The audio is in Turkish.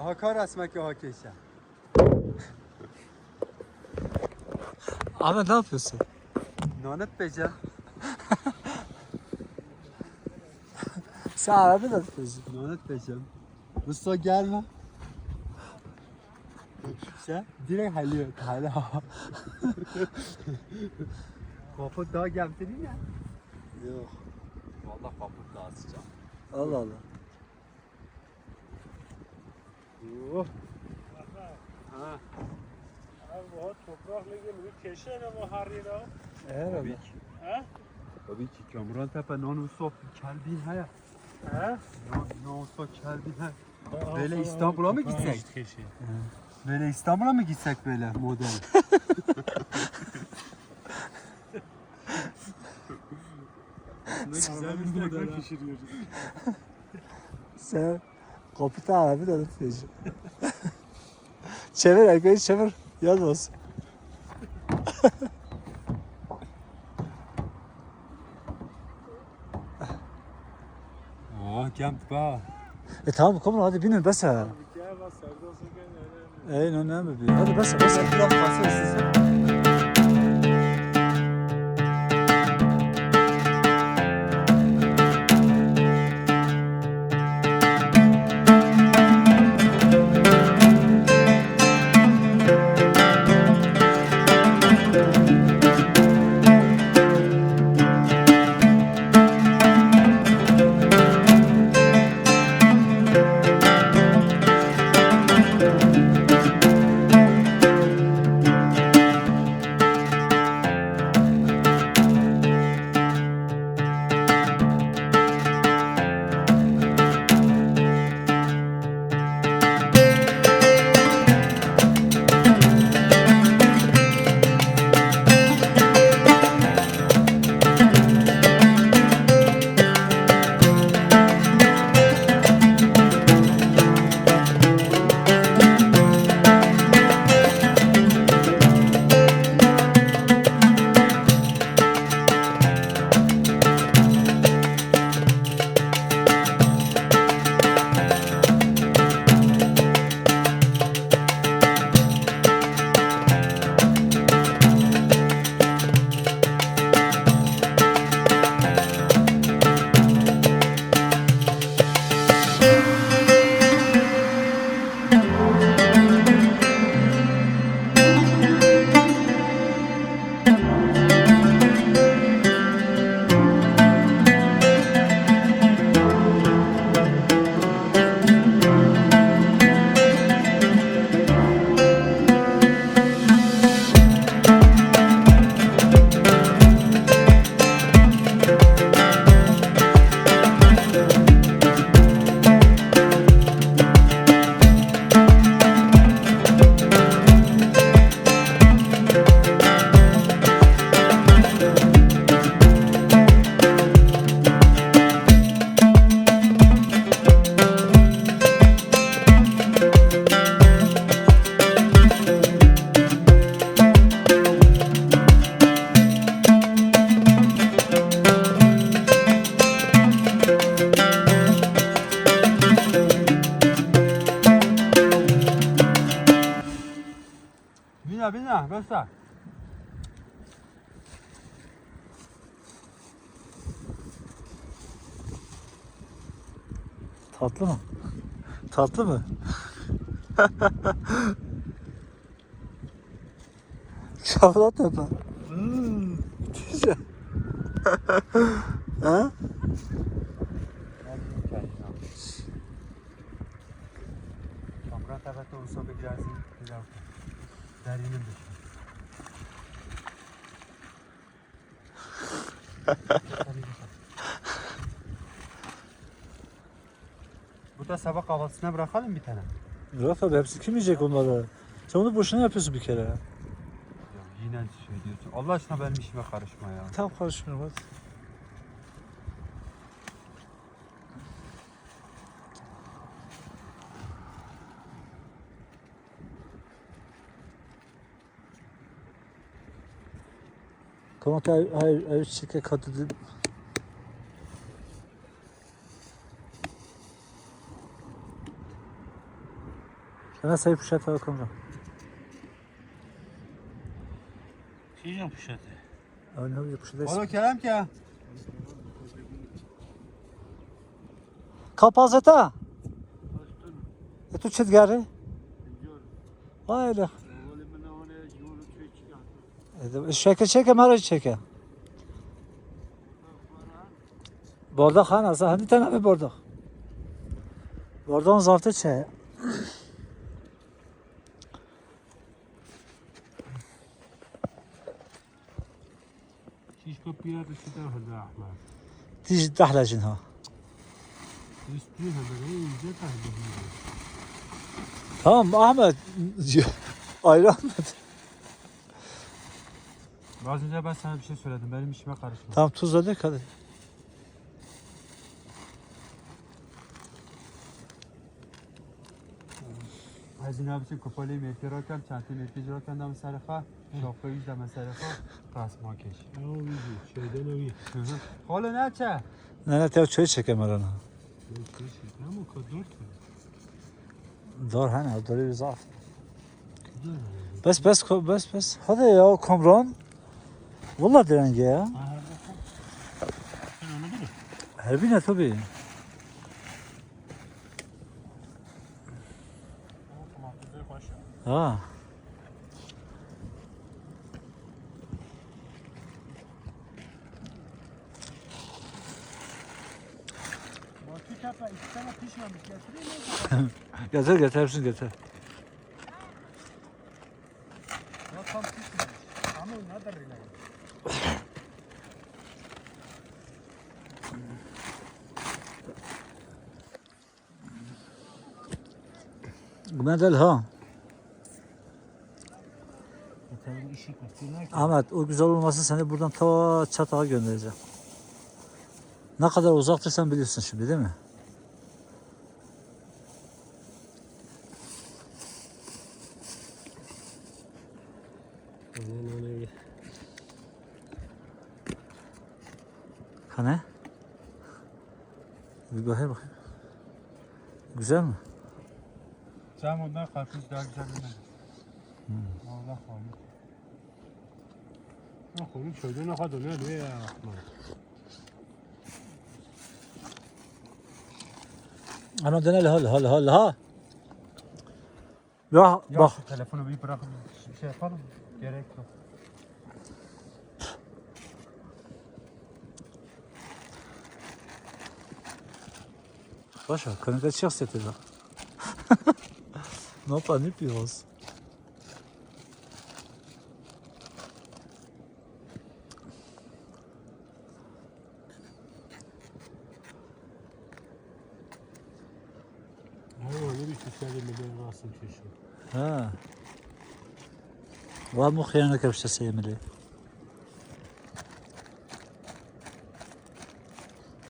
Haka resmek ya hakeşe. Ahmet ne yapıyorsun? Nanet bece. Sen Ahmet'e ne yapıyorsun? Nanet bece. Usta gelme. Şey, direkt halıyor. Hala. Kaput daha gemtirin ya. Yok. Vallahi kaput daha sıcak. Allah Allah. Oh. Ha. Abi o toprakla gelip keşen ama harira. Herhalde. Ha? Tabii ki Kamuran Tepe non-stop kelbin haya. Ha? Non-stop kelbin haya. Böyle İstanbul'a mı gitsek? Keşen. Böyle İstanbul'a mı gitsek böyle model? Güzel bir model pişiriyoruz. Sen kapıda Ahmet'e ne yapıyorsun? Çevir arkayı çevir. Yaz olsun. Aa, gemt ba. Tamam Kamuran hadi binin bas ha. Gel bak serdası gel. Önemli bir. Hadi bas bas. Biraz basıyor sizi. Bina, basta. Tatlı mı? Tatlı mı? Şafrat tepe. Güzel. Ha? Kamuran Tepe'de olsa bir biraz derinin dışı. Bu da sabah kahvaltısına bırakalım bir tane. Murat abi hepsi kim yiyecek onları? Sen onu boşuna yapıyorsun bir kere. Ya yine söylüyorsun. Allah aşkına benim işime karışma ya. Tam karışmıyorum hadi. Comment t'as checké quand tu dis... Sana sayı puşat var komra. Kişen puşatı. Öyle bir puşat. Oğlum Kerem ki. Kapazeta. Tu çizgari? Hayır. Şeker çeke mara çeke. Bardak han az hani tane bir bardak. Bardağın zaftı çe. شيش كوبيات الشتاء هذا أحمر. Tij dahlacın ha. يستوي هذا غير جت هذا. Tamam Ahmet. Ayran. Az önce ben sana bir şey söyledim. Benim işime karışma. Tamam tuzladık hadi. Hazin abi için kupalı mevki rakam, çantı mevki rakam da mesela ha, şapka yüz de mesela ha, kasma keş. أو يجي شيء ده نوي. Oğlum ne çe? Nene tev çay çekem arana. أما كدرت. Dar hani dori bir zaf. Bes. Hadi ya Kamran. Vallahi direnge ya. Her bir ne tabii. Ha. Getir hepsini getir. Bu del ha. Ahmet o güzel olması seni buradan ta Çatal'a göndereceğim. Ne kadar uzaktır sen biliyorsun şimdi değil mi? Hani? Bir bakayım. Güzel mi? Sen ondan karpuz daha güzel değil. Allah koymuş. أخوي شو ده ناخذ ولا ده يا أحمر. Ana dene ha. Ya Ya bak. şu telefonu bir bırakın bir şey yapalım. Gerek yok. Sascha, kann ich das jetzt jetzt sagen? No pa ni pivos. أيوة نبي تسالي مدير راسم شو. Ha. Var mı khiyana kapışta sevmeli?